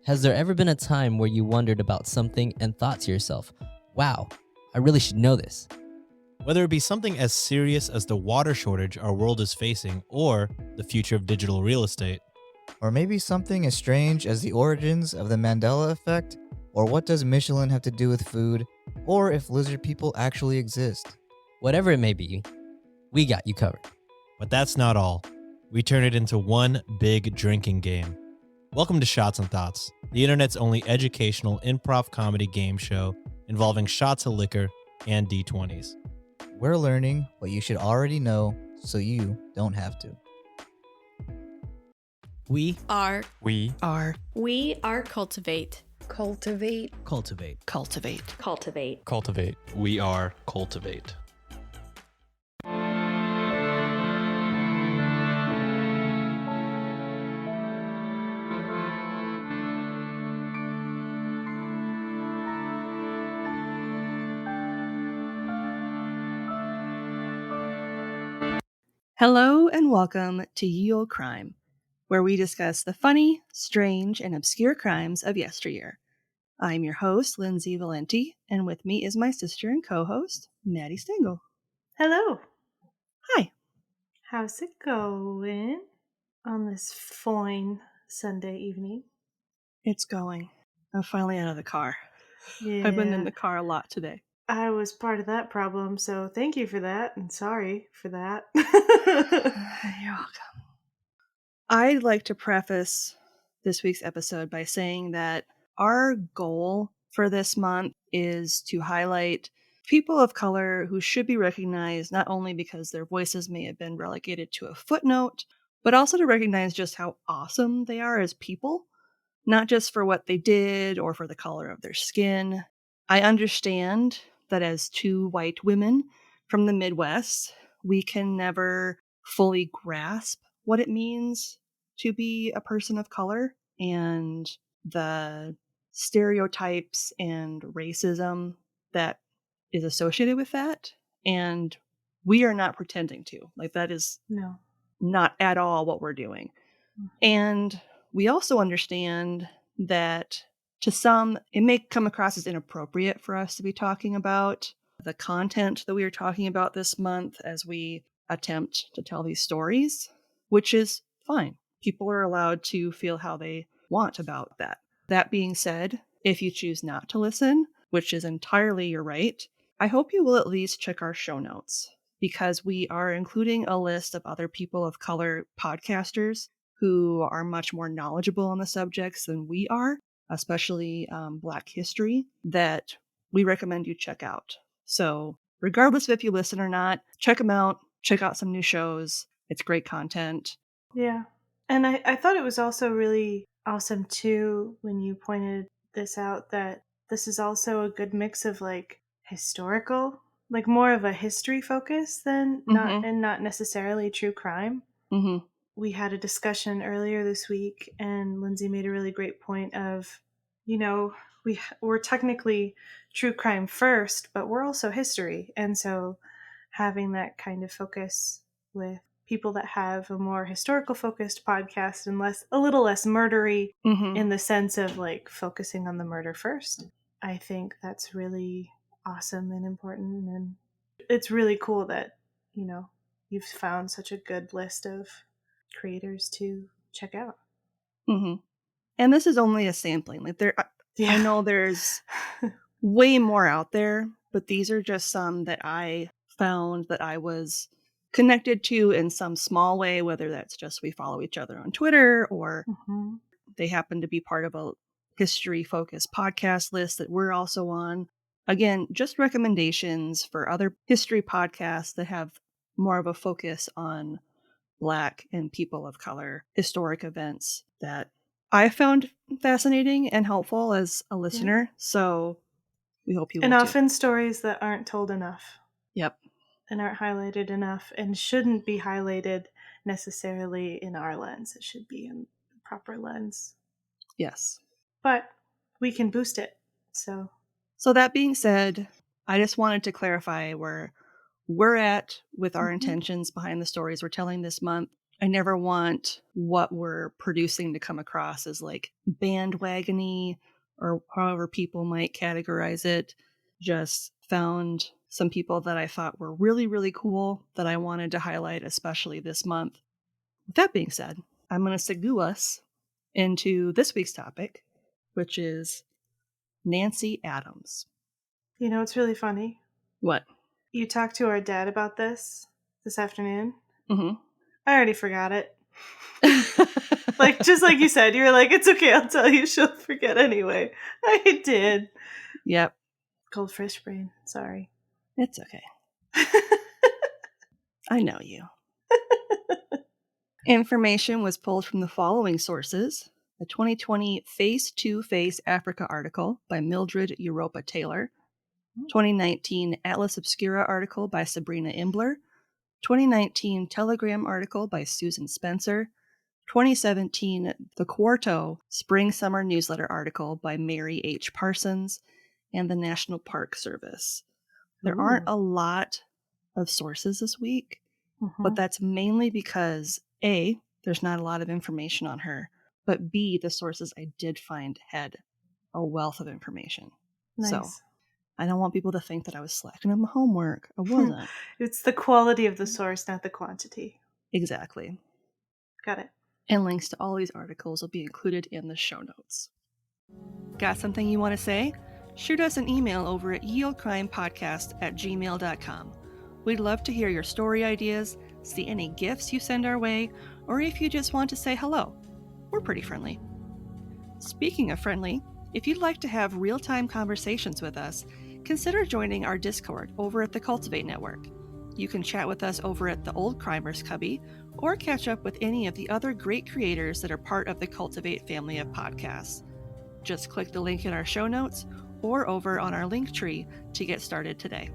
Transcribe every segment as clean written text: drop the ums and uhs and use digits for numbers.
Has there ever been a time where you wondered about something and thought to yourself, wow, I really should know this? Whether it be something as serious as the water shortage our world is facing or the future of digital real estate. Or maybe something as strange as the origins of the Mandela effect, or what does Michelin have to do with food, or if lizard people actually exist. Whatever it may be, we got you covered. But that's not all. We turn it into one big drinking game. Welcome to Shots and Thoughts, the internet's only educational improv comedy game show involving shots of liquor and D20s. We're learning what you should already know so you don't have to. We are cultivate. cultivate. Cultivate. Cultivate. Cultivate. Cultivate. We are Cultivate. Hello and welcome to Ye Olde Crime, where we discuss the funny, strange, and obscure crimes of yesteryear. I'm your host, Lindsay Valenti, and with me is my sister and co-host, Maddie Stengel. Hello. Hi. How's it going on this fine Sunday evening? It's going. I'm finally out of the car. Yeah. I've been in the car a lot today. I was part of that problem, so thank you for that, and sorry for that. You're welcome. I'd like to preface this week's episode by saying that our goal for this month is to highlight people of color who should be recognized not only because their voices may have been relegated to a footnote, but also to recognize just how awesome they are as people, not just for what they did or for the color of their skin. I understand that as two white women from the Midwest, we can never fully grasp what it means to be a person of color and the stereotypes and racism that is associated with that. And we are not pretending to. Like, that is No. not at all what we're doing. And we also understand that to some, it may come across as inappropriate for us to be talking about the content that we are talking about this month as we attempt to tell these stories, which is fine. People are allowed to feel how they want about that. That being said, if you choose not to listen, which is entirely your right, I hope you will at least check our show notes, because we are including a list of other people of color podcasters who are much more knowledgeable on the subjects than we are, especially Black history, that we recommend you check out. So regardless of if you listen or not, check them out. Check out some new shows. It's great content. Yeah. And I thought it was also really awesome, too, when you pointed this out, that this is also a good mix of, like, historical, like more of a history focus than not necessarily true crime. Mm-hmm. We had a discussion earlier this week, and Lindsay made a really great point of, you know, we're technically true crime first, but we're also history. And so having that kind of focus with people that have a more historical focused podcast and a little less murdery in the sense of like focusing on the murder first, I think that's really awesome and important. And it's really cool that, you know, you've found such a good list of creators to check out. Mm-hmm. And this is only a sampling. Like, I know there's way more out there, but these are just some that I found that I was connected to in some small way, whether that's just we follow each other on Twitter or they happen to be part of a history-focused podcast list that we're also on. Again, just recommendations for other history podcasts that have more of a focus on Black and people of color historic events that I found fascinating and helpful as a listener. Yeah. So we hope you will. And often stories that aren't told enough. Yep. And aren't highlighted enough and shouldn't be highlighted necessarily in our lens. It should be in the proper lens. Yes. But we can boost it. So that being said, I just wanted to clarify where we're at with our intentions behind the stories we're telling this month. I never want what we're producing to come across as like bandwagony or however people might categorize it. Just found some people that I thought were really, really cool that I wanted to highlight, especially this month. With that being said, I'm going to segue us into this week's topic, which is Nancy Adams. You know, it's really funny. What? You talked to our dad about this afternoon. Mm-hmm. I already forgot it. Like, just like you said, you were like, it's okay, I'll tell you, she'll forget anyway. I did. Yep. Goldfish brain, sorry. It's okay. I know you. Information was pulled from the following sources: a 2020 Face to Face Africa article by Mildred Europa Taylor, 2019 Atlas Obscura article by Sabrina Imbler, 2019 Telegram article by Susan Spencer, 2017 The Quarto Spring Summer Newsletter article by Mary H. Parsons, and the National Park Service. There aren't a lot of sources this week, but that's mainly because A, there's not a lot of information on her, but B, the sources I did find had a wealth of information. Nice. So I don't want people to think that I was slacking on my homework. I wasn't. It's the quality of the source, not the quantity. Exactly. Got it. And links to all these articles will be included in the show notes. Got something you want to say? Shoot us an email over at yeoldcrimepodcast@gmail.com. We'd love to hear your story ideas, see any gifts you send our way, or if you just want to say hello. We're pretty friendly. Speaking of friendly, if you'd like to have real-time conversations with us, consider joining our Discord over at the Cultivate Network. You can chat with us over at the Old Crimers Cubby, or catch up with any of the other great creators that are part of the Cultivate family of podcasts. Just click the link in our show notes or over on our link tree to get started today.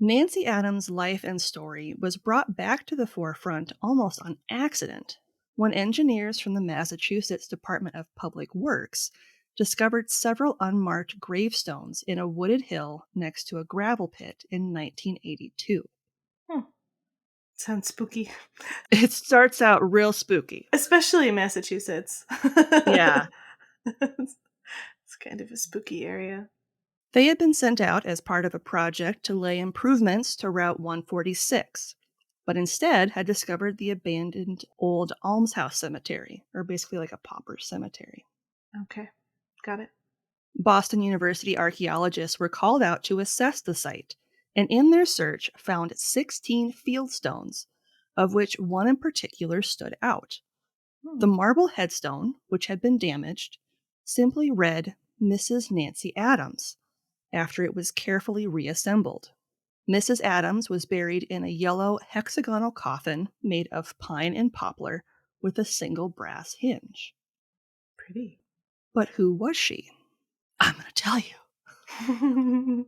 Nancy Adams' life and story was brought back to the forefront almost on accident when engineers from the Massachusetts Department of Public Works discovered several unmarked gravestones in a wooded hill next to a gravel pit in 1982. Sounds spooky. It starts out real spooky. Especially in Massachusetts. Yeah. It's kind of a spooky area. They had been sent out as part of a project to lay improvements to Route 146, but instead had discovered the abandoned old almshouse cemetery, or basically like a pauper cemetery. Okay, got it. Boston University archaeologists were called out to assess the site, and in their search found 16 fieldstones, of which one in particular stood out. The marble headstone, which had been damaged, simply read Mrs. Nancy Adams, after it was carefully reassembled. Mrs. Adams was buried in a yellow hexagonal coffin made of pine and poplar with a single brass hinge. Pretty. But who was she? I'm going to tell you.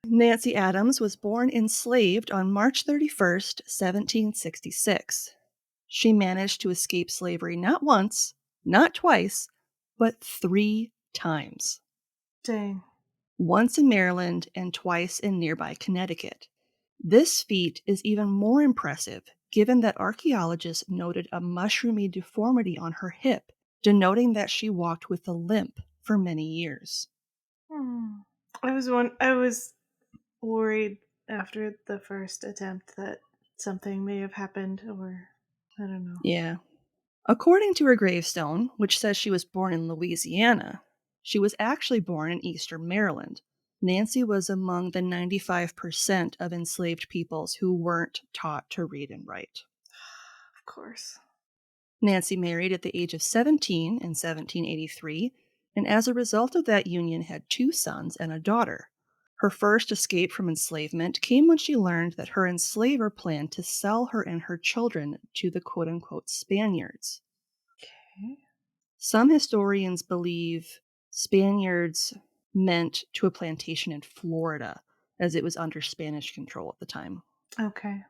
Nancy Adams was born enslaved on March 31st, 1766. She managed to escape slavery not once, not twice, but 3 times. Dang. Once in Maryland and twice in nearby Connecticut. This feat is even more impressive given that archaeologists noted a mushroomy deformity on her hip, denoting that she walked with a limp for many years. I was worried after the first attempt that something may have happened, or I don't know. Yeah. According to her gravestone, which says she was born in Louisiana, she was actually born in Eastern Maryland. Nancy was among the 95% of enslaved peoples who weren't taught to read and write. Of course. Nancy married at the age of 17 in 1783, and as a result of that union had 2 sons and a daughter. Her first escape from enslavement came when she learned that her enslaver planned to sell her and her children to the quote-unquote Spaniards. Okay. Some historians believe Spaniards meant to a plantation in Florida, as it was under Spanish control at the time. Okay.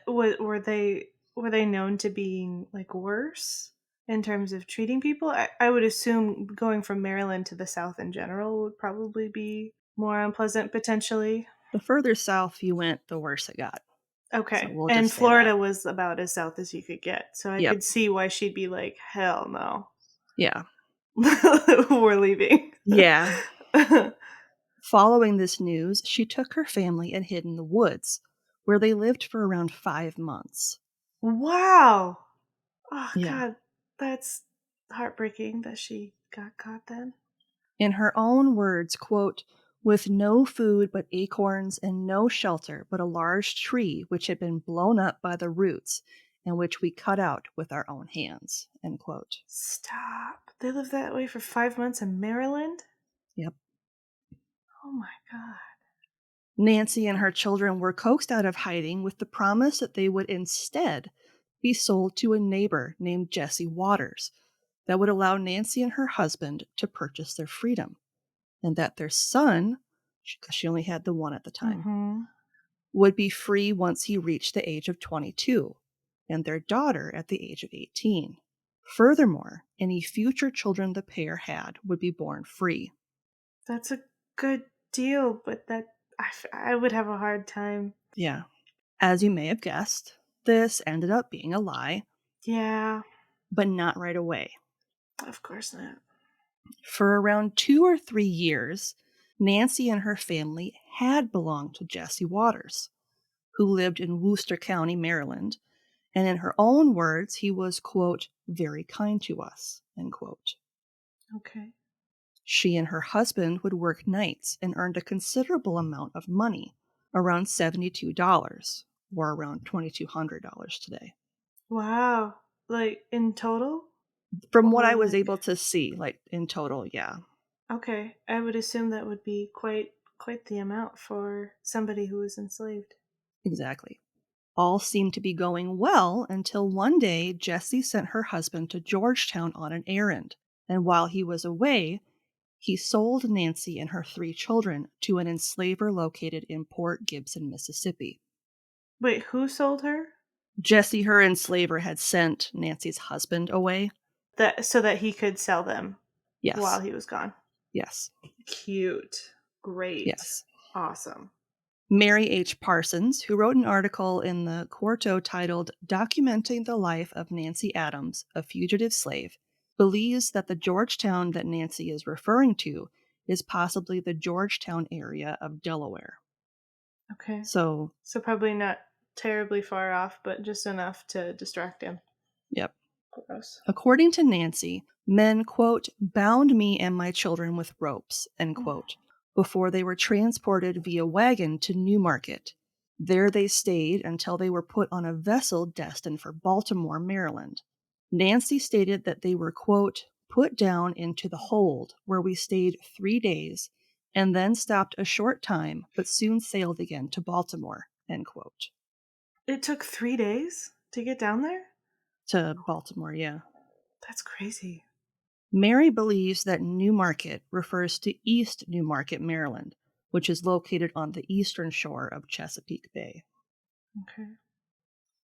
Were they known to being like worse in terms of treating people? I would assume going from Maryland to the South in general would probably be more unpleasant potentially. The further south you went, the worse it got. Okay. So we'll And just say that. Florida was about as south as you could get. So I Yep. could see why she'd be like, hell no. Yeah. We're leaving. Yeah. Following this news, she took her family and hid in the woods, where they lived for around 5 months. Wow. Oh, Yeah. God. That's heartbreaking that she got caught then. In her own words, quote, with no food but acorns and no shelter but a large tree which had been blown up by the roots and which we cut out with our own hands, end quote. Stop. They lived that way for 5 months in Maryland? Yep. Oh, my God. Nancy and her children were coaxed out of hiding with the promise that they would instead be sold to a neighbor named Jesse Waters that would allow Nancy and her husband to purchase their freedom, and that their son, because she only had the one at the time, Mm-hmm. would be free once he reached the age of 22, and their daughter at the age of 18. Furthermore, any future children the pair had would be born free. That's a good deal, but I would have a hard time. Yeah. As you may have guessed, this ended up being a lie, Yeah, but not right away. of course not. For around 2 or 3 years, Nancy and her family had belonged to Jesse Waters, who lived in Worcester County, Maryland, and in her own words, he was, quote, very kind to us, end quote. Okay. She and her husband would work nights and earned a considerable amount of money, around $72, or around $2,200 today. Wow. Like in total? From what Or I was like- able to see, like in total, yeah. Okay. I would assume that would be quite the amount for somebody who was enslaved. Exactly. All seemed to be going well until one day Jessie sent her husband to Georgetown on an errand, and while he was away, he sold Nancy and her 3 children to an enslaver located in Port Gibson, Mississippi. Wait, who sold her? Jessie, her enslaver, had sent Nancy's husband away. So that he could sell them Yes. while he was gone. Yes. Cute. Great. Yes. Awesome. Mary H. Parsons, who wrote an article in the Quarto titled Documenting the Life of Nancy Adams, a Fugitive Slave, believes that the Georgetown that Nancy is referring to is possibly the Georgetown area of Delaware. Okay. So probably not terribly far off, but just enough to distract him. Yep. Gross. According to Nancy, men, quote, bound me and my children with ropes, end quote, before they were transported via wagon to Newmarket. There they stayed until they were put on a vessel destined for Baltimore, Maryland. Nancy stated that they were, quote, put down into the hold, where we stayed 3 days, and then stopped a short time, but soon sailed again to Baltimore, end quote. It took 3 days to get down there? To Baltimore, yeah. That's crazy. Mary believes that Newmarket refers to East Newmarket, Maryland, which is located on the eastern shore of Chesapeake Bay. Okay.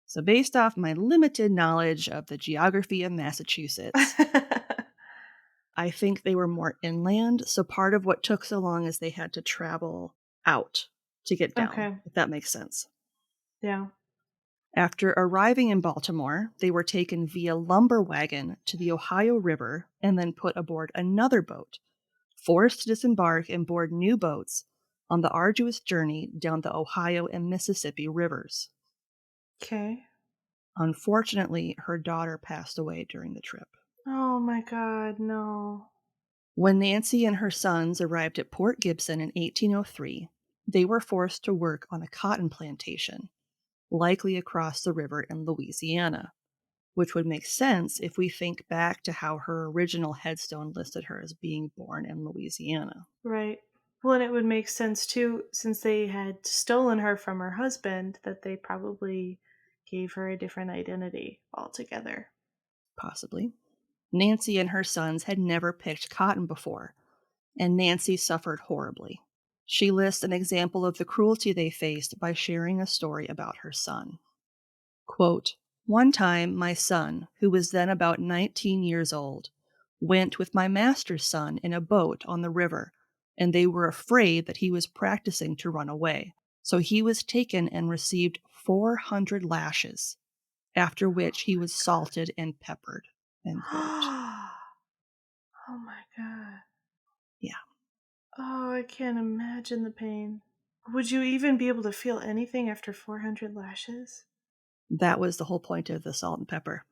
So based off my limited knowledge of the geography of Massachusetts, I think they were more inland, so part of what took so long is they had to travel out to get down, Okay. if that makes sense. Yeah. After arriving in Baltimore, they were taken via lumber wagon to the Ohio River and then put aboard another boat, forced to disembark and board new boats on the arduous journey down the Ohio and Mississippi rivers. Okay. Unfortunately, her daughter passed away during the trip. Oh my God, no. When Nancy and her sons arrived at Port Gibson in 1803, they were forced to work on a cotton plantation, likely across the river in Louisiana, which would make sense if we think back to how her original headstone listed her as being born in Louisiana. Right. Well, and it would make sense too, since they had stolen her from her husband, that they probably gave her a different identity altogether. Possibly. Nancy and her sons had never picked cotton before, and Nancy suffered horribly. She lists an example of the cruelty they faced by sharing a story about her son. Quote, one time my son, who was then about 19 years old, went with my master's son in a boat on the river, and they were afraid that he was practicing to run away. So he was taken and received 400 lashes, after which he was salted and peppered. End quote. Oh my God. Yeah. Oh, I can't imagine the pain. Would you even be able to feel anything after 400 lashes? That was the whole point of the salt and pepper.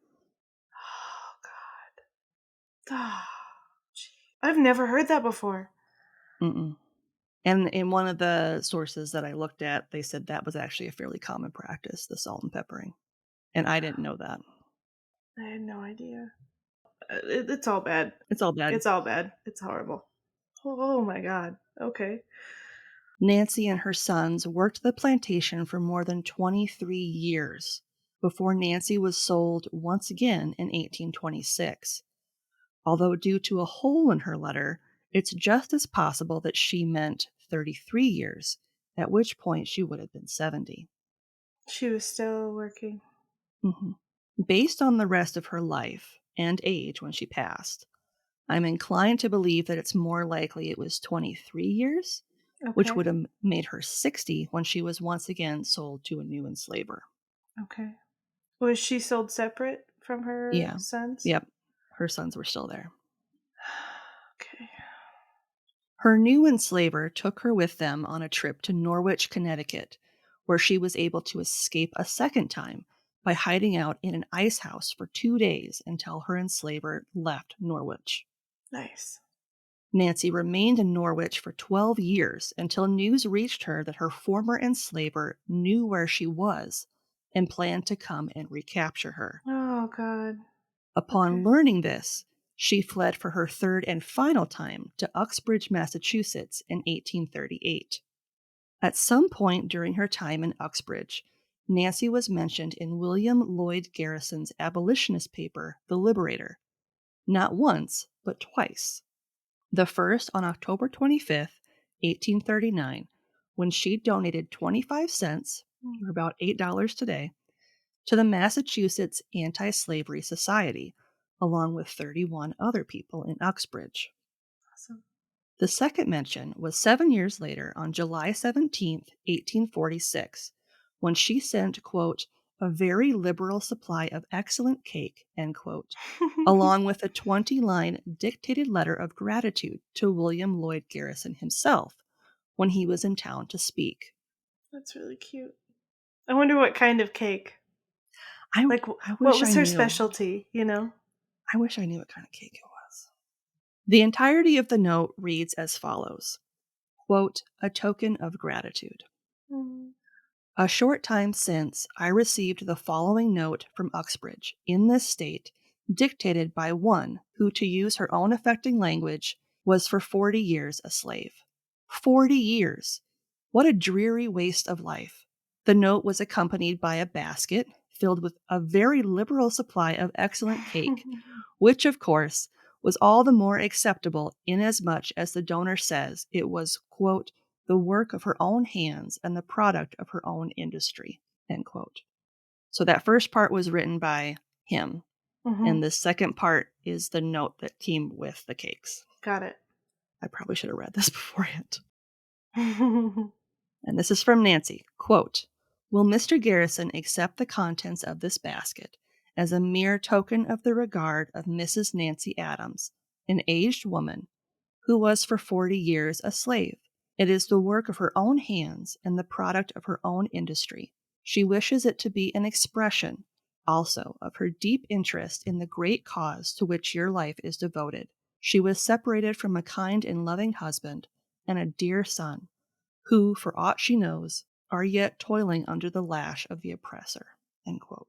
Oh God. Oh, gee. I've never heard that before. Mm-mm. And in one of the sources that I looked at, they said that was actually a fairly common practice, the salt and peppering. And I didn't know that. I had no idea. It's all bad. It's all bad. It's all bad. It's horrible. Oh my God. Okay. Nancy and her sons worked the plantation for more than 23 years before Nancy was sold once again in 1826. Although due to a hole in her letter, it's just as possible that she meant 33 years, at which point she would have been 70. She was still working. Mhm. Based on the rest of her life and age when she passed, I'm inclined to believe that it's more likely it was 23 years, which Okay. would have made her 60 when she was once again sold to a new enslaver. Okay. Was she sold separate from her Yeah. sons? Yep. Her sons were still there. Okay. Her new enslaver took her with them on a trip to Norwich, Connecticut, where she was able to escape a second time by hiding out in an ice house for 2 days until her enslaver left Norwich. Nice. Nancy remained in Norwich for 12 years until news reached her that her former enslaver knew where she was and planned to come and recapture her. Oh God. Upon Okay. learning this, she fled for her third and final time to Uxbridge, Massachusetts in 1838. At some point during her time in Uxbridge, Nancy was mentioned in William Lloyd Garrison's abolitionist paper, The Liberator, not once, but twice. The first on October 25th, 1839, when she donated 25 cents, or about $8 today, to the Massachusetts Anti-Slavery Society, along with 31 other people in Uxbridge. Awesome. The second mention was 7 years later on July 17th, 1846, when she sent, quote, a very liberal supply of excellent cake, end quote, along with a 20-line dictated letter of gratitude to William Lloyd Garrison himself when he was in town to speak. That's really cute. I wonder what kind of cake. I What wish was I her knew. specialty, you know? I wish I knew what kind of cake it was. The entirety of the note reads as follows, quote, a token of gratitude. Mm. A short time since, I received the following note from Uxbridge, in this state, dictated by one who, to use her own affecting language, was for 40 years a slave. 40 years! What a dreary waste of life. The note was accompanied by a basket filled with a very liberal supply of excellent cake, which, of course, was all the more acceptable inasmuch as the donor says it was, quote, the work of her own hands and the product of her own industry, end quote. So that first part was written by him, and the second part is the note that came with the cakes. Got it. I probably should have read this beforehand. And this is from Nancy, quote, will Mr. Garrison accept the contents of this basket as a mere token of the regard of Mrs. Nancy Adams, an aged woman who was for 40 years a slave? It is the work of her own hands and the product of her own industry. She wishes it to be an expression, also, of her deep interest in the great cause to which your life is devoted. She was separated from a kind and loving husband and a dear son, who, for aught she knows, are yet toiling under the lash of the oppressor. End quote.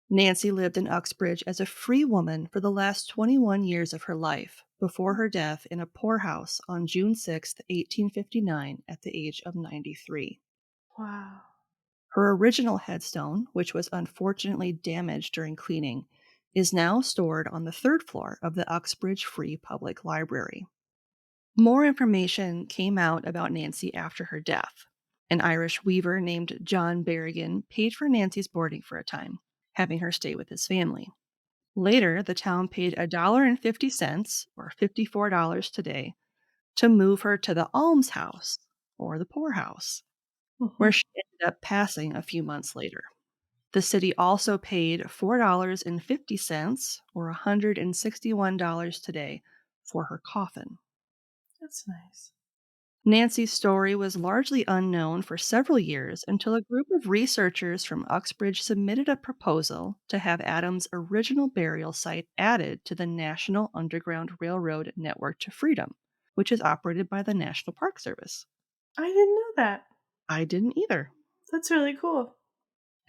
Nancy lived in Uxbridge as a free woman for the last 21 years of her life, before her death in a poorhouse on June 6, 1859, at the age of 93. Wow. Her original headstone, which was unfortunately damaged during cleaning, is now stored on the third floor of the Uxbridge Free Public Library. More information came out about Nancy after her death. An Irish weaver named John Berrigan paid for Nancy's boarding for a time, having her stay with his family. Later, the town paid $1.50, or $54 today, to move her to the almshouse, or the poorhouse. where she ended up passing a few months later. The city also paid $4.50, or $161 today, for her coffin. That's nice. Nancy's story was largely unknown for several years until a group of researchers from Uxbridge submitted a proposal to have Adams' original burial site added to the National Underground Railroad Network to Freedom, which is operated by the National Park Service. I didn't know that. I didn't either. That's really cool.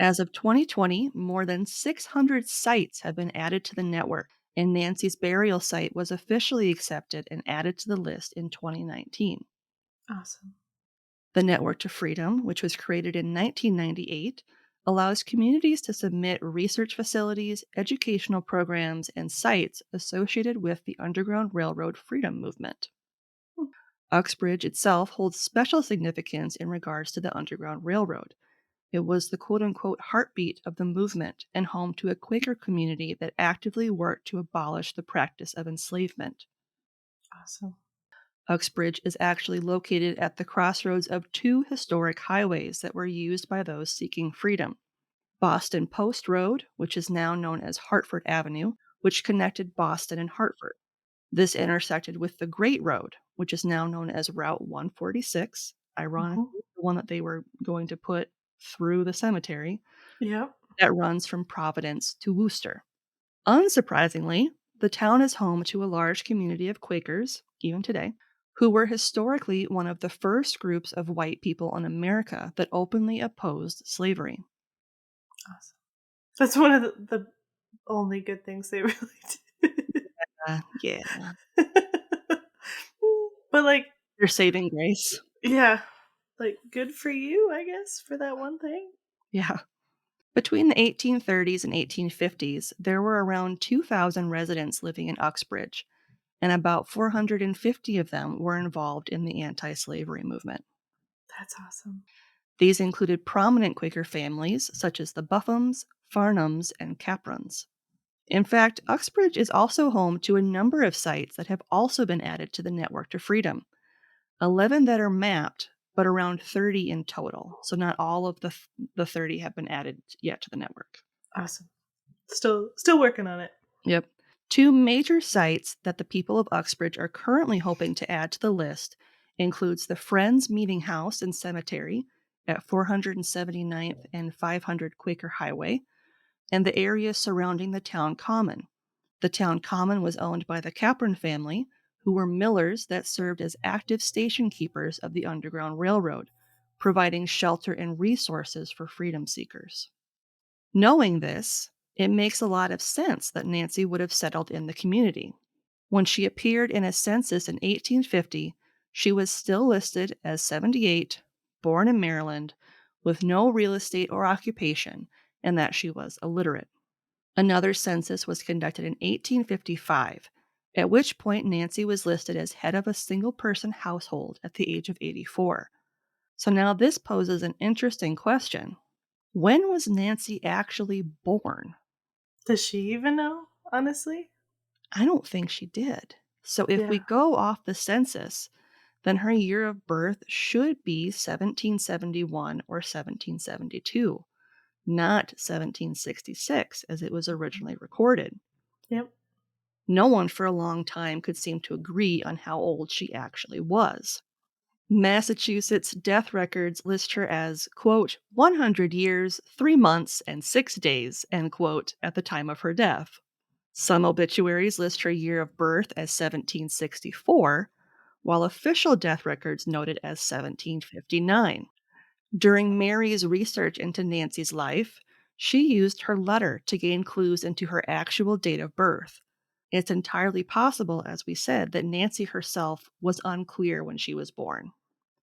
As of 2020, more than 600 sites have been added to the network, and Nancy's burial site was officially accepted and added to the list in 2019. Awesome. The Network to Freedom, which was created in 1998, allows communities to submit research facilities, educational programs, and sites associated with the Underground Railroad freedom movement. Hmm. Uxbridge itself holds special significance in regards to the Underground Railroad. It was the quote-unquote heartbeat of the movement and home to a Quaker community that actively worked to abolish the practice of enslavement. Awesome. Uxbridge is actually located at the crossroads of two historic highways that were used by those seeking freedom. Boston Post Road, which is now known as Hartford Avenue, which connected Boston and Hartford. This intersected with the Great Road, which is now known as Route 146, ironically, the one that they were going to put through the cemetery, Yep. that runs from Providence to Worcester. Unsurprisingly, the town is home to a large community of Quakers, even today, who were historically one of the first groups of white people in America that openly opposed slavery. Awesome. That's one of the only good things they really did. Yeah. But like, Their saving grace. yeah, like good for you, I guess, for that one thing. Yeah. Between the 1830s and 1850s, there were around 2,000 residents living in Uxbridge, and about 450 of them were involved in the anti-slavery movement. That's awesome. These included prominent Quaker families such as the Buffums, Farnhams, and Caprons. In fact, Uxbridge is also home to a number of sites that have also been added to the Network to Freedom. 11 that are mapped, but around 30 in total. So not all of the 30 have been added yet to the network. Awesome. Still working on it. Yep. Two major sites that the people of Uxbridge are currently hoping to add to the list includes the Friends Meeting House and Cemetery at 479th and 500 Quaker Highway, and the area surrounding the town common. The town common was owned by the Capron family, who were millers that served as active station keepers of the Underground Railroad, providing shelter and resources for freedom seekers. Knowing this, it makes a lot of sense that Nancy would have settled in the community. When she appeared in a census in 1850, she was still listed as 78, born in Maryland, with no real estate or occupation, and that she was illiterate. Another census was conducted in 1855, at which point Nancy was listed as head of a single-person household at the age of 84. So now this poses an interesting question. When was Nancy actually born? Does she even know, honestly? I don't think she did. So if we go off the census, then her year of birth should be 1771 or 1772, not 1766 as it was originally recorded. Yep. No one for a long time could seem to agree on how old she actually was. Massachusetts death records list her as, quote, 100 years, 3 months, and 6 days, end quote, at the time of her death. Some obituaries list her year of birth as 1764, while official death records note it as 1759. During Mary's research into Nancy's life, she used her letter to gain clues into her actual date of birth. It's entirely possible, as we said, that Nancy herself was unclear when she was born.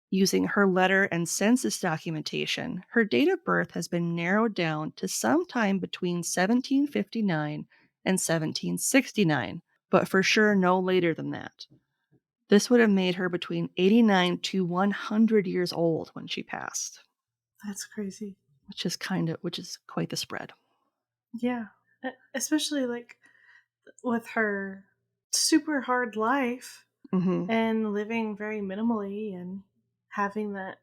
Using her letter and census documentation, her date of birth has been narrowed down to sometime between 1759 and 1769, but for sure no later than that. This would have made her between 89 to 100 years old when she passed. That's crazy. Which is quite the spread. Yeah. Especially like with her super hard life Mm-hmm. and living very minimally and having that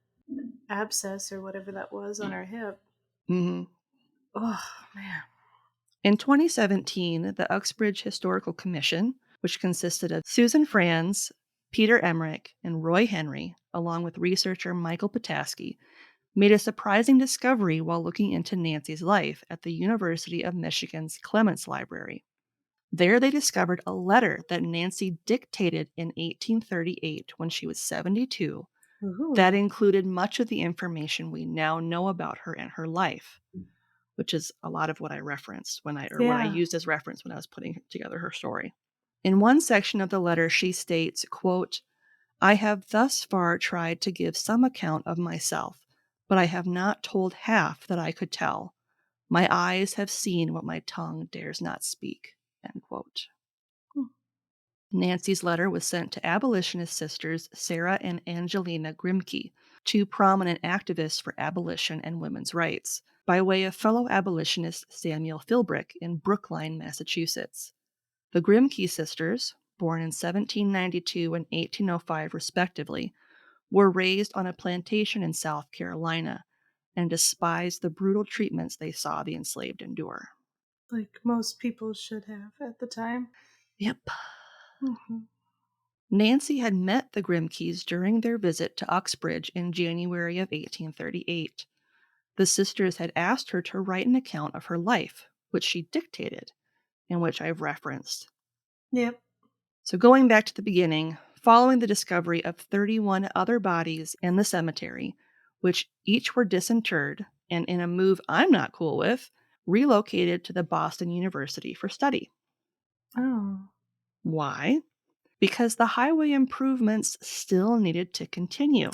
abscess or whatever that was on her hip. hmm Oh, man. In 2017, the Uxbridge Historical Commission, which consisted of Susan Franz, Peter Emmerich, and Roy Henry, along with researcher Michael Petaski, made a surprising discovery while looking into Nancy's life at the University of Michigan's Clements Library. There they discovered a letter that Nancy dictated in 1838 when she was 72 Ooh. that included much of the information we now know about her and her life, which is a lot of what I referenced what I used as reference when I was putting together her story. In one section of the letter, she states, quote, "I have thus far tried to give some account of myself, but I have not told half that I could tell. My eyes have seen what my tongue dares not speak." End quote. Nancy's letter was sent to abolitionist sisters Sarah and Angelina Grimke, two prominent activists for abolition and women's rights, by way of fellow abolitionist Samuel Philbrick in Brookline, Massachusetts. The Grimke sisters, born in 1792 and 1805 respectively, were raised on a plantation in South Carolina and despised the brutal treatments they saw the enslaved endure. Like most people should have at the time. Yep. Mm-hmm. Nancy had met the Grimkes during their visit to Uxbridge in January of 1838. The sisters had asked her to write an account of her life, which she dictated, and which I've referenced. Yep. So going back to the beginning, following the discovery of 31 other bodies in the cemetery, which each were disinterred and, in a move I'm not cool with, relocated to the Boston University for study. Oh. Why? Because the highway improvements still needed to continue.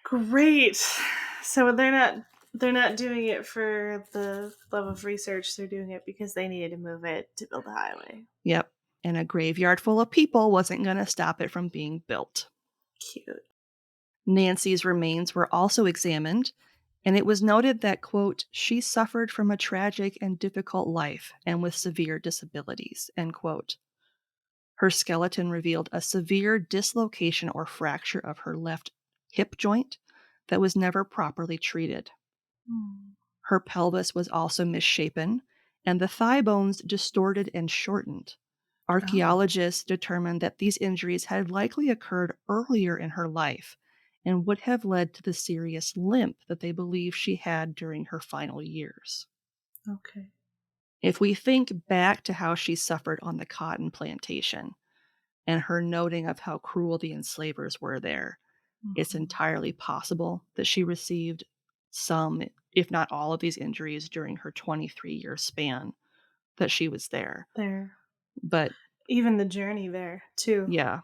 Great. So they're not doing it for the love of research. They're doing it because they needed to move it to build the highway. Yep. And a graveyard full of people wasn't going to stop it from being built. Cute. Nancy's remains were also examined, and it was noted that, quote, "she suffered from a tragic and difficult life and with severe disabilities," end quote. Her skeleton revealed a severe dislocation or fracture of her left hip joint that was never properly treated. Her pelvis was also misshapen, and the thigh bones distorted and shortened. Archaeologists determined that these injuries had likely occurred earlier in her life and would have led to the serious limp that they believe she had during her final years. Okay. If we think back to how she suffered on the cotton plantation and her noting of how cruel the enslavers were there, it's entirely possible that she received some, if not all, of these injuries during her 23-year span that she was there. But even the journey there too. Yeah.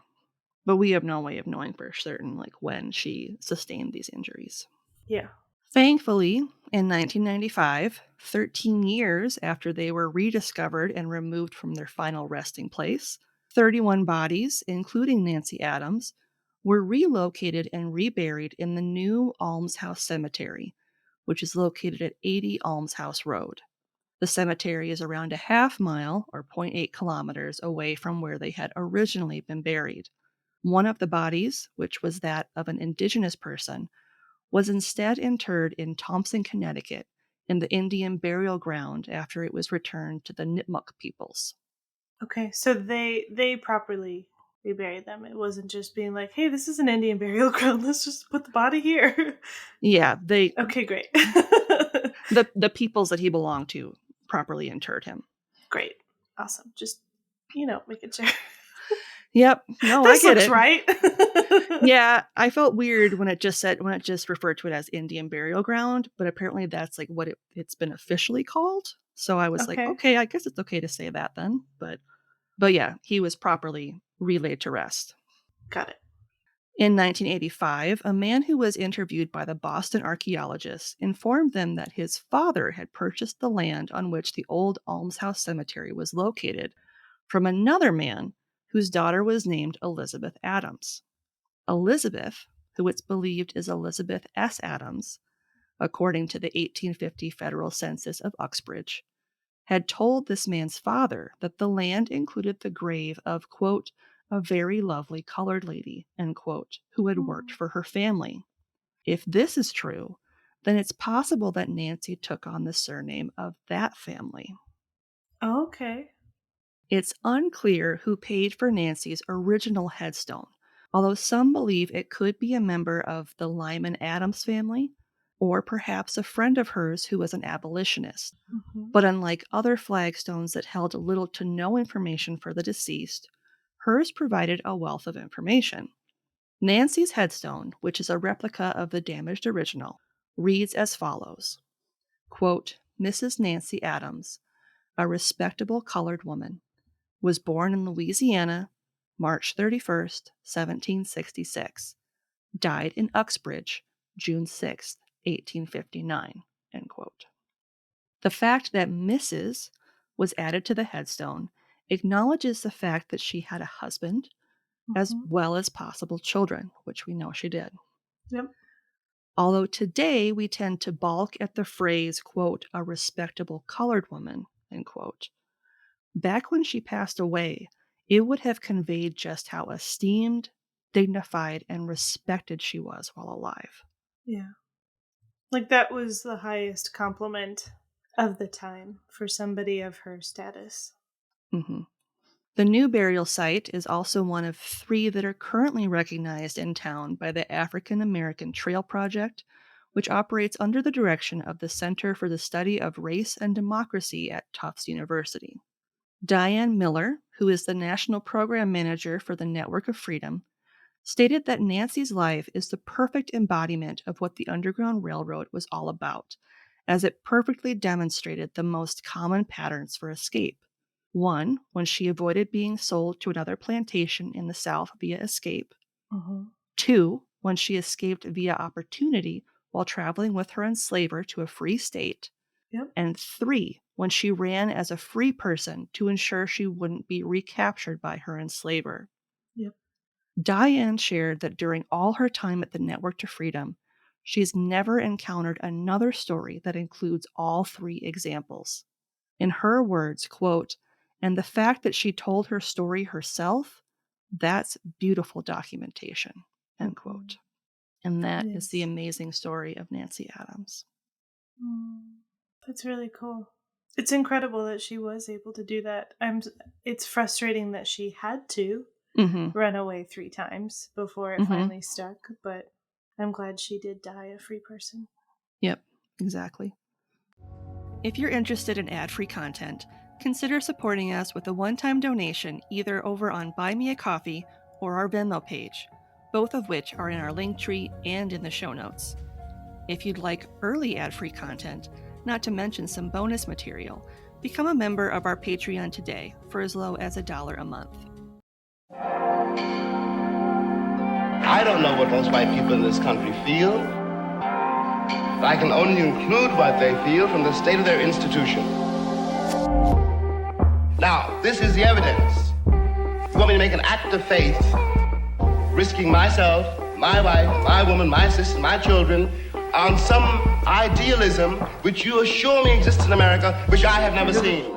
But we have no way of knowing for certain like when she sustained these injuries. Yeah. Thankfully, in 1995, 13 years after they were rediscovered and removed from their final resting place, 31 bodies, including Nancy Adams, were relocated and reburied in the new Almshouse Cemetery, which is located at 80 Almshouse Road. The cemetery is around a half mile or 0.8 kilometers away from where they had originally been buried. One of the bodies, which was that of an indigenous person, was instead interred in Thompson, Connecticut, in the Indian burial ground after it was returned to the Nipmuc peoples. Okay, so they properly reburied them. It wasn't just being like, "Hey, this is an Indian burial ground. Let's just put the body here." Yeah, they. Okay, great. the peoples that he belonged to properly interred him. Great, awesome. Just making sure. Yep. No, this I get looks it. Right. Yeah, I felt weird when it just referred to it as Indian burial ground, but apparently that's like what it's been officially called. So I was like, okay, I guess it's okay to say that then. But yeah, he was properly relayed to rest. Got it. In 1985, a man who was interviewed by the Boston archaeologists informed them that his father had purchased the land on which the old Almshouse Cemetery was located from another man whose daughter was named Elizabeth Adams. Elizabeth, who it's believed is Elizabeth S. Adams, according to the 1850 federal census of Uxbridge, had told this man's father that the land included the grave of, quote, "a very lovely colored lady," end quote, who had worked for her family. If this is true, then it's possible that Nancy took on the surname of that family. Okay. It's unclear who paid for Nancy's original headstone, although some believe it could be a member of the Lyman Adams family, or perhaps a friend of hers who was an abolitionist. Mhm. But unlike other flagstones that held little to no information for the deceased, hers provided a wealth of information. Nancy's headstone, which is a replica of the damaged original, reads as follows, quote, Mrs. Nancy Adams, a respectable colored woman, was born in Louisiana, March 31st, 1766, died in Uxbridge, June 6th, 1859, end quote. The fact that Mrs. was added to the headstone acknowledges the fact that she had a husband, as Mhm. well as possible children, which we know she did. Yep. Although today we tend to balk at the phrase, quote, a respectable colored woman, end quote, back when she passed away, it would have conveyed just how esteemed, dignified, and respected she was while alive. Yeah. Like that was the highest compliment of the time for somebody of her status. Mm-hmm. The new burial site is also one of 3 that are currently recognized in town by the African American Trail Project, which operates under the direction of the Center for the Study of Race and Democracy at Tufts University. Diane Miller, who is the National Program Manager for the Network of Freedom, stated that Nancy's life is the perfect embodiment of what the Underground Railroad was all about, as it perfectly demonstrated the most common patterns for escape. 1, when she avoided being sold to another plantation in the South via escape. Mhm. 2, when she escaped via opportunity while traveling with her enslaver to a free state. Yep. And 3, when she ran as a free person to ensure she wouldn't be recaptured by her enslaver. Yep. Diane shared that during all her time at the Network to Freedom, she's never encountered another story that includes all 3 examples. In her words, quote, and the fact that she told her story herself, that's beautiful documentation, end quote. And that is the Yes. amazing story of Nancy Adams. That's really cool. It's incredible that she was able to do that. It's frustrating that she had to Mm-hmm. run away 3 times before it Mhm. finally stuck, but I'm glad she did die a free person. Yep, exactly. If you're interested in ad-free content, consider supporting us with a one-time donation either over on Buy Me a Coffee or our Venmo page, both of which are in our link tree and in the show notes. If you'd like early ad-free content, not to mention some bonus material, become a member of our Patreon today for as low as $1 a month. I don't know what most white people in this country feel. I can only conclude what they feel from the state of their institution. Now, this is the evidence. You want me to make an act of faith, risking myself, my wife, my woman, my sister, my children, on some idealism which you assure me exists in America, which I have never seen.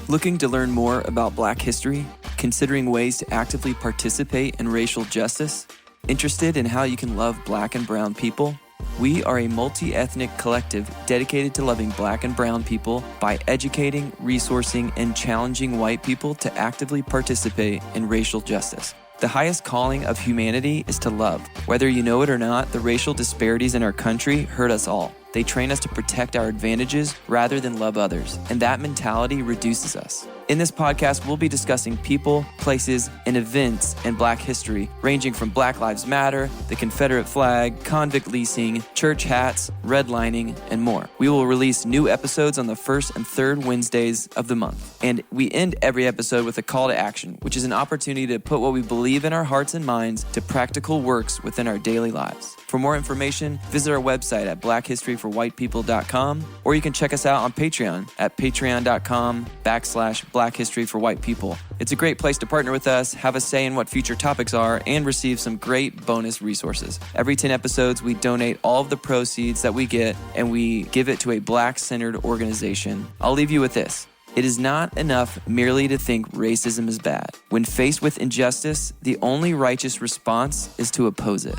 Looking to learn more about Black history? Considering ways to actively participate in racial justice? Interested in how you can love Black and brown people? We are a multi-ethnic collective dedicated to loving Black and brown people by educating, resourcing, and challenging white people to actively participate in racial justice. The highest calling of humanity is to love. Whether you know it or not, the racial disparities in our country hurt us all. They train us to protect our advantages rather than love others, and that mentality reduces us. In this podcast, we'll be discussing people, places, and events in Black history, ranging from Black Lives Matter, the Confederate flag, convict leasing, church hats, redlining, and more. We will release new episodes on the first and third Wednesdays of the month. And we end every episode with a call to action, which is an opportunity to put what we believe in our hearts and minds to practical works within our daily lives. For more information, visit our website at blackhistoryforwhitepeople.com, or you can check us out on Patreon at patreon.com/Black History for White People. It's a great place to partner with us, have a say in what future topics are, and receive some great bonus resources. Every 10 episodes, we donate all of the proceeds that we get, and we give it to a Black-centered organization. I'll leave you with this. It is not enough merely to think racism is bad. When faced with injustice, the only righteous response is to oppose it.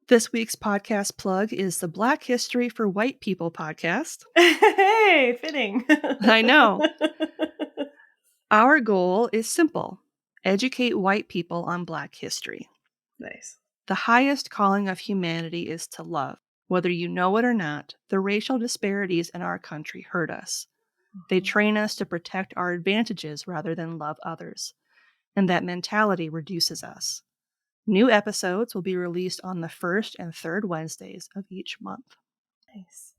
This week's podcast plug is the Black History for White People podcast. Hey, fitting. I know. Our goal is simple: educate white people on Black history. Nice. The highest calling of humanity is to love. Whether you know it or not, the racial disparities in our country hurt us. They train us to protect our advantages rather than love others. And that mentality reduces us. New episodes will be released on the first and third Wednesdays of each month. Nice.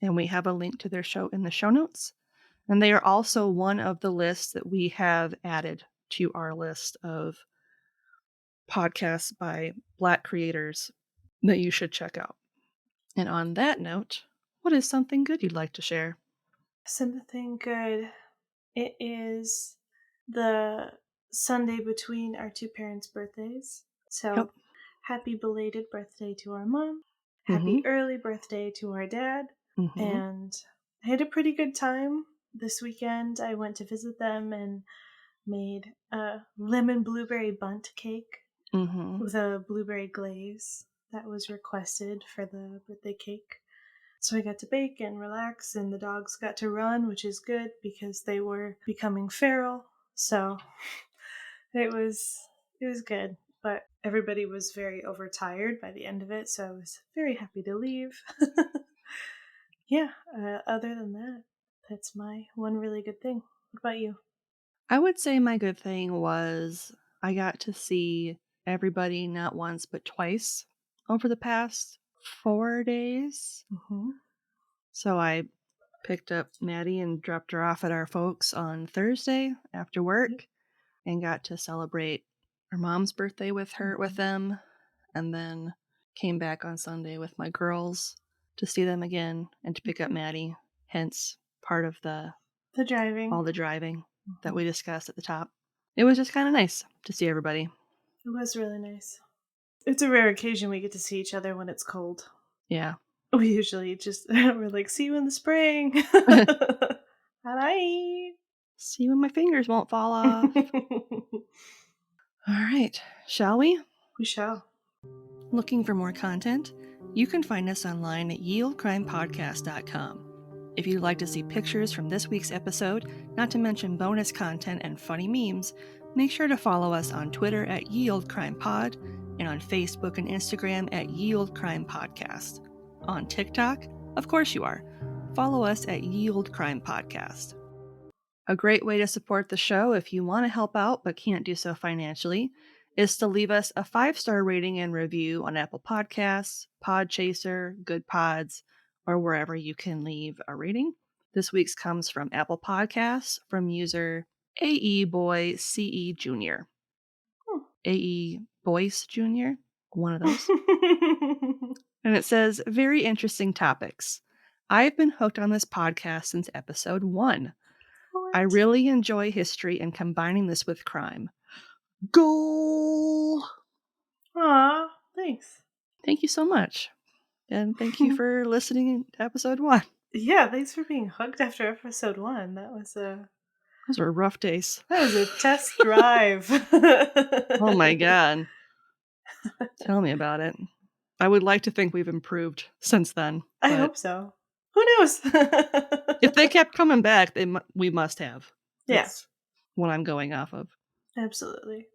And we have a link to their show in the show notes. And they are also one of the lists that we have added to our list of podcasts by Black creators that you should check out. And on that note, what is something good you'd like to share? Something good. It is the Sunday between our two parents' birthdays. So, Yep. Happy belated birthday to our mom. Happy early birthday to our dad. Mm-hmm. And I had a pretty good time this weekend. I went to visit them and made a lemon blueberry bundt cake Mm-hmm. with a blueberry glaze that was requested for the birthday cake. So I got to bake and relax, and the dogs got to run, which is good because they were becoming feral. So it was good, but everybody was very overtired by the end of it, so I was very happy to leave. Yeah, other than that, that's my one really good thing. What about you? I would say my good thing was I got to see everybody not once but twice over the past 4 days. Mm-hmm. So I picked up Maddie and dropped her off at our folks on Thursday after work and got to celebrate her mom's birthday with them, and then came back on Sunday with my girls to see them again and to pick up Maddie, hence part of The driving. all the driving that we discussed at the top. It was just kind of nice to see everybody. It was really nice. It's a rare occasion we get to see each other when it's cold. Yeah. We usually just, we're like, see you in the spring. Bye. See when my fingers won't fall off. All right, shall we? We shall. Looking for more content? You can find us online at yieldcrimepodcast.com. If you'd like to see pictures from this week's episode, not to mention bonus content and funny memes, make sure to follow us on Twitter at yieldcrimepod and on Facebook and Instagram at yieldcrimepodcast. On TikTok, of course you are. Follow us at yieldcrimepodcast. A great way to support the show if you want to help out but can't do so financially is to leave us a 5-star rating and review on Apple Podcasts, Podchaser, Good Pods, or wherever you can leave a rating. This week's comes from Apple Podcasts from user AEBoyCE Jr. AE Boyce Jr., one of those. And it says, very interesting topics. I've been hooked on this podcast since episode 1. What? I really enjoy history and combining this with crime. Goal! Aw, thanks. Thank you so much. And thank you for listening to episode 1. Yeah, thanks for being hooked after episode 1. Those were rough days. That was a test drive. Oh my god. Tell me about it. I would like to think we've improved since then. I but hope so. Who knows? if they kept coming back, we must have. Yeah. That's what I'm going off of. Absolutely.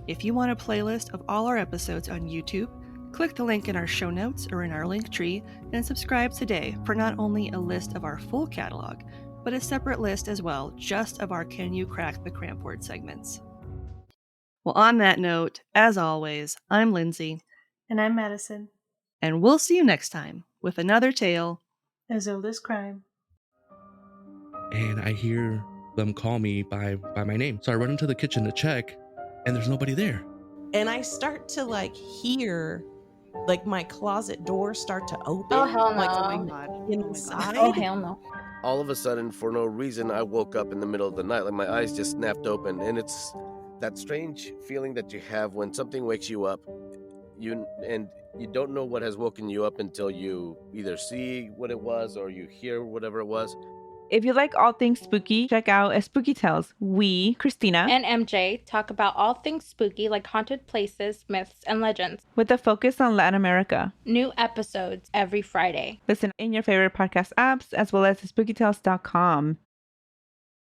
If you want a playlist of all our episodes on YouTube, click the link in our show notes or in our link tree and subscribe today for not only a list of our full catalog, but a separate list as well, just of our Can You Crack the Cramp Word segments. Well, on that note, as always, I'm Lindsay. And I'm Madison. And we'll see you next time with another tale as old as crime. And I hear them call me by my name. So I run into the kitchen to check, and there's nobody there. And I start to hear my closet door start to open. Oh, hell no. Like inside. Oh, hell no. All of a sudden, for no reason, I woke up in the middle of the night. Like my eyes just snapped open. And it's that strange feeling that you have when something wakes you up. And you don't know what has woken you up until you either see what it was or you hear whatever it was. If you like all things spooky, check out A Spooky Tales. We, Christina and MJ, talk about all things spooky like haunted places, myths, and legends, with a focus on Latin America. New episodes every Friday. Listen in your favorite podcast apps as well as spookytales.com.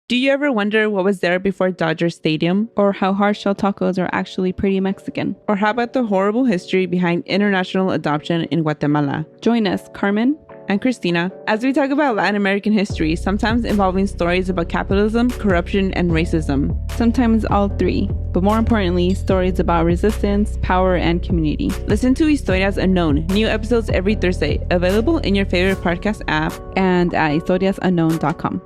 Do you ever wonder what was there before Dodger Stadium? Or how hard shell tacos are actually pretty Mexican? Or how about the horrible history behind international adoption in Guatemala? Join us, Carmen and Christina, as we talk about Latin American history, sometimes involving stories about capitalism, corruption, and racism. Sometimes all three, but more importantly, stories about resistance, power, and community. Listen to Historias Unknown, new episodes every Thursday, available in your favorite podcast app and at historiasunknown.com.